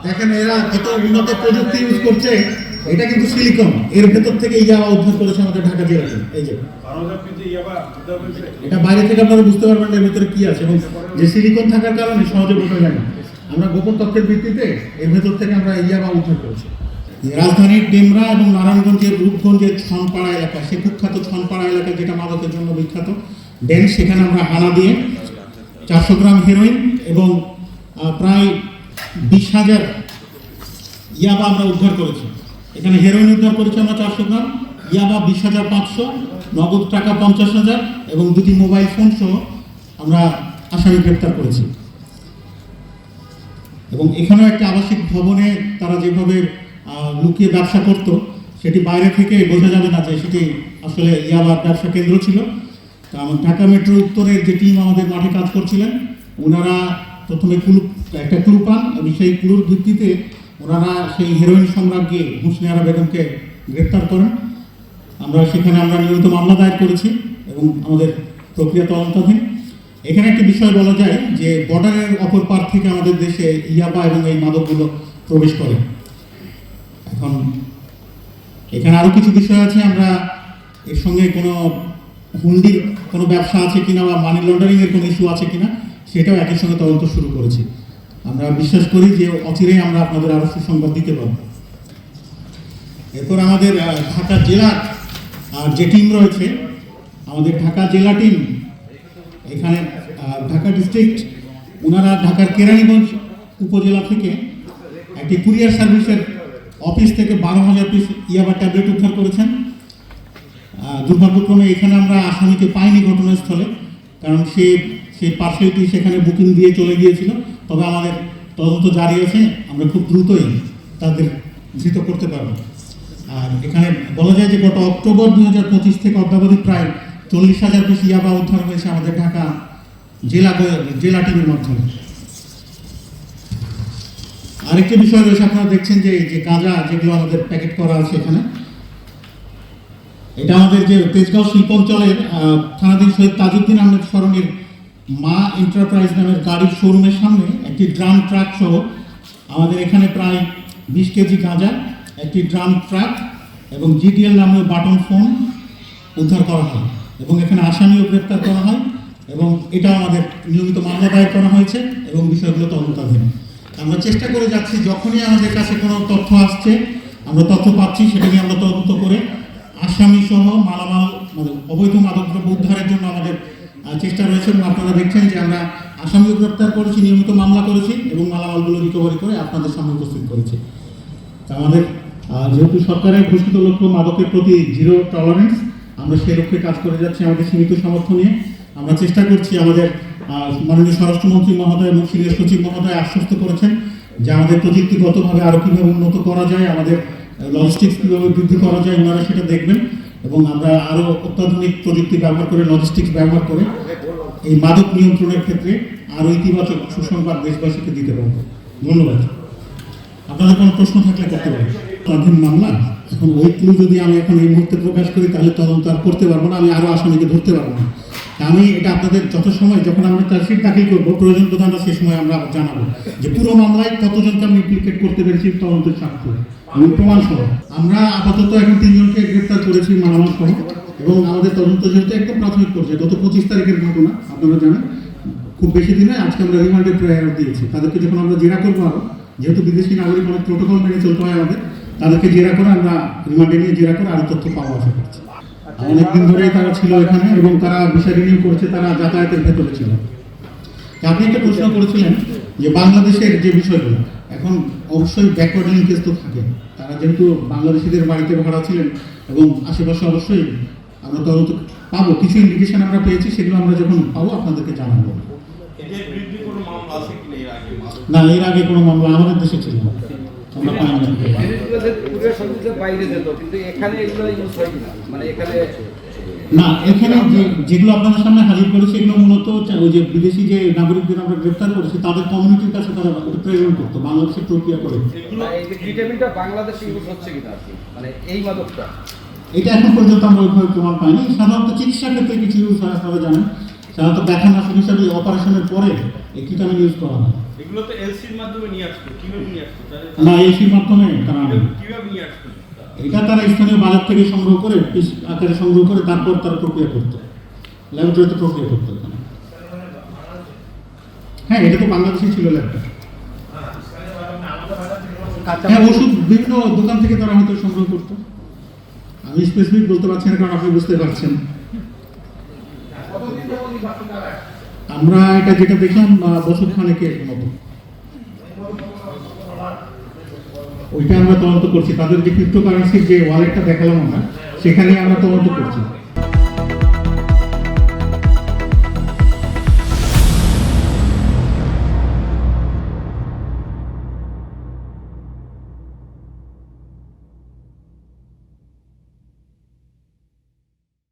দেখেন এরা কত উন্নত প্রযুক্তি ইউজ করছে। এটা কিন্তু সিলিকন, এর ভেতর থেকে ইয়াবা উদ্ধার করেছে আমাদের ঢাকা জেলাতে। এই যে এটা বাইরে থেকে আপনারা বুঝতে পারবেন এর ভেতরে কি আছে, এবং যে সিলিকন থাকার কারণে সহজে বোঝা যায় না। আমরা গোপন তথ্যের ভিত্তিতে এর ভেতর থেকে আমরা ইয়াবা উদ্ধার করেছি। রাজধানীর ডেমরা এবং নারায়ণগঞ্জের রূপগঞ্জের ছনপাড়া এলাকা, সে কুখ্যাত ছনপাড়া এলাকা যেটা মাদকের জন্য বিখ্যাত ডেন, সেখানে আমরা হানা দিয়ে 400 গ্রাম হেরোইন এবং প্রায় 20,000 ইয়াবা আমরা উদ্ধার করেছি। এখানে হেরোইন উদ্ধার করেছি আমরা 400 গ্রাম, ইয়াবা 20,500, নগদ টাকা 50,000 এবং 2টি মোবাইল ফোন সহ আমরা আসামি গ্রেপ্তার করেছি। এবং এখানেও একটা আবাসিক ভবনে তারা যেভাবে লুকিয়ে ব্যবসা করত, সেটি বাইরে থেকে বোঝা যাবে না যে সেটি আসলে ইয়াবার ব্যবসা কেন্দ্র ছিল। ঢাকা মেট্রো উত্তরের যে টিম আমাদের মাঠে কাজ করছিলেন, ওনারা প্রথমে একটা ক্লু পান এবং সেই ক্লুর ভিত্তিতে ওনারা সেই হেরোইন সম্রাজ্ঞী হোসনে আরা বেগমকে গ্রেপ্তার করেন। সেখানে আমরা নিয়মিত মামলা দায়ের করেছি এবং আমাদের প্রক্রিয়া তদন্তাধীন। এখানে একটি বিষয় বলা যায় যে বর্ডারের অপর পার থেকে আমাদের দেশে ইয়াবা এবং এই মাদকগুলো প্রবেশ করে। এখন এখানে আরও কিছু বিষয় আছে, আমরা এর সঙ্গে কোনো হুন্ডির কোনো ব্যবসা আছে কিনা বা মানি লন্ডারিংয়ের কোনো ইস্যু আছে কিনা সেটাও একই সঙ্গে তদন্ত শুরু করেছি। আমরা বিশ্বাস করি যে অচিরেই আমরা আপনাদের আরও সুসংবাদ দিতে পারব। এরপর আমাদের ঢাকা জেলার যে টিম রয়েছে, আমাদের ঢাকা জেলা টিম, এখানে ঢাকা ডিস্ট্রিক্ট ওনারা ঢাকার কেরানীগঞ্জ উপজেলা থেকে একটি কুরিয়ার সার্ভিসের অফিস থেকে 12,000 পিস ইয়াবা ট্যাবলেট উদ্ধার করেছেন। দুর্ভাগ্যক্রমে এখানে আমরা আসামিকে পাইনি ঘটনাস্থলে, কারণ সেই পার্সেলটি সেখানে বুকিং দিয়ে চলে গিয়েছিল। তবে আমাদের তদন্ত জারি আছে, আমরা খুব দ্রুতই তাদের ধৃত করতে পারব। আর এখানে বলা যায় যে গত অক্টোবর 2025 থেকে অদ্যাবধি প্রায় 40,000 পিস ইয়াবা উদ্ধার হয়েছে আমাদের ঢাকা জেলা টিমের মাধ্যমে। আরেকটি বিষয় রয়েছে, আপনারা দেখছেন যে গাঁজা যেগুলো আমাদের প্যাকেট করা আছে এখানে, এটা আমাদের যে তেজগাঁও শিল্পাঞ্চলের থানাধীন শহীদ তাজউদ্দিন আহমেদ সরণির মা এন্টারপ্রাইজ নামের গাড়ির শোরুমের সামনে একটি ড্রাম ট্রাক সহ আমাদের এখানে প্রায় 20 কেজি গাঁজা, একটি ড্রাম ট্রাক এবং জিডিএল নামীয় বাটন ফোন উদ্ধার করা হয় এবং এখানে আসামিও গ্রেপ্তার করা হয় এবং এটা আমাদের নিয়মিত মামলা দায়ের করা হয়েছে এবং বিষয়গুলো তদন্তাধীন। আমরা চেষ্টা করে যাচ্ছি, যখনই আমাদের কাছে কোনো তথ্য আসছে, আমরা তথ্য পাচ্ছি, সেটা নিয়ে আমরা তদন্ত করে আসামি সহ মালামাল অবৈধ মাদকদ্রব্য উদ্ধারের জন্য আমাদের চেষ্টা রয়েছে। এবং আপনারা দেখছেন যে আমরা আসামিও গ্রেপ্তার করেছি, নিয়মিত মামলা করেছি এবং মালামালগুলো রিকভারি করে আপনাদের সামনে উপস্থিত করেছি। আমাদের যেহেতু সরকারের ঘোষিত লক্ষ্য মাদকের প্রতি জিরো টলারেন্স, আমরা সেই লক্ষ্যে কাজ করে যাচ্ছি আমাদের সীমিত সামর্থ্য নিয়ে। আমরা চেষ্টা করছি, আমাদের মাননীয় স্বরাষ্ট্রমন্ত্রী মহোদয় এবং সিনিয়র সচিব মহোদয় আশ্বস্ত করেছেন যে আমাদের প্রযুক্তিগতভাবে আরও কীভাবে উন্নত করা যায়, আমাদের লজিস্টিক্স কীভাবে বৃদ্ধি করা যায়, ওনারা সেটা দেখবেন এবং আমরা আরও অত্যাধুনিক প্রযুক্তি ব্যবহার করে, লজিস্টিক্স ব্যবহার করে এই মাদক নিয়ন্ত্রণের ক্ষেত্রে আরও ইতিবাচক সুসংবাদ দেশবাসীকে দিতে পারবো। ধন্যবাদ। আপনাদের কোনো প্রশ্ন থাকলে করতে পারেন। স্বাধীন মামলা, এখন ওই ক্লু যদি আমি এখন এই মুহূর্তে প্রকাশ করি তাহলে তদন্ত আর করতে পারবো না, আমি আরও আসামিকে ধরতে পারবো না। আমি এটা আপনাদের যথাসময় যখন আমরা চার্জশিট দাখিল করবো, প্রয়োজন বোধ আমরা সেই সময় আমরা জানাবো যে পুরো মামলায় কতজনকে আমি ইমপ্লিকেট করতে পেরেছি তদন্তের সাক্ষ্য এবং প্রমাণ সহ। আমরা আপাতত এখন 3 জনকে গ্রেপ্তার করেছি মালামাল সহ এবং আমাদের তদন্ত যেহেতু একদম প্রাথমিক পর্যায়ে, গত 25 তারিখের ঘটনা আপনারা জানেন, খুব বেশি দিনে আজকে আমরা রিমান্ডের প্রেয়ার দিয়েছি। তাদেরকে যখন আমরা জেরা করবো, আরও যেহেতু বিদেশি নাগরিক অনেক প্রোটোকল মেনে চলতে হয় আমাদের, তাদেরকে জেরা করে আমরা রিমান্ডে নিয়ে জেরা করে আরও তথ্য পাওয়া আশা করছি। অনেকদিন ধরেই তারা ছিল এখানে এবং তারা বিষয় রিনিউ করেছে, তারা যাতায়াতের ভেতরে ছিল। আপনি একটা প্রশ্ন করেছিলেন যে বাংলাদেশের যে বিষয়গুলো, এখন অবশ্যই ব্যাকওয়ার্ড লিঙ্কেজ তো থাকে। তারা যেহেতু বাংলাদেশিদের বাড়িতে ভাড়া ছিলেন এবং আশেপাশে অবশ্যই আমরা তদন্ত পাবো, কিছু ইন্ডিকেশন আমরা পেয়েছি, সেগুলো আমরা যখন পাবো আপনাদেরকে জানাবো। না, এর আগে কোনো মামলা আমাদের দেশে ছিল না, আমরা পাইনি। না, এখানে যেগুলো আপনাদের সামনে হাজির করেছে এগুলো মূলত ওই যে বিদেশি যে নাগরিকদের আমরা গ্রেপ্তার করেছি তাদের কমিউনিটির কাছে তারা প্রেরণ করতো, বাংলাদেশে প্রক্রিয়া করে। এটা এখন পর্যন্ত আমরা ওইভাবে প্রমাণ পাইনি। সাধারণত চিকিৎসা ক্ষেত্রে কিছু ইউজ হয়, আপনারা জানেন, সাধারণত ব্যথা নাশক হিসাবে অপারেশনের পরে এই কিটামিন ইউজ করা হয়। এগুলো তো এলসির মাধ্যমে নিয়ে আসতো, কিভাবে নিয়ে আসতো না, এসির মাধ্যমে তারা আনে না। কিভাবে নিয়ে আসতো? এটা তারা স্থানীয় বাজার থেকে সংগ্রহ করে পিস আকারে সংগ্রহ করে তারপর তারা প্রক্রিয়া করতো, ল্যাবরেটরিতে প্রক্রিয়া করতো এখানে। হ্যাঁ, এটা তো বাংলাদেশে ছিল ল্যাবটা। হ্যাঁ, ওষুধ বিভিন্ন দোকান থেকে তারা হয়তো সংগ্রহ করতো। আমি স্পেসিফিক বলতে পারছি না, কারণ আপনি বুঝতে পারছেন। আমরা এটা যেটা দেখলাম বছর খানেকের মতো, ওইটা আমরা তদন্ত করছি। তাদের যে ক্রিপ্টোকারেন্সির যে ওয়ালেটটা দেখালাম আমরা, সেখানে আমরা তদন্ত করছি।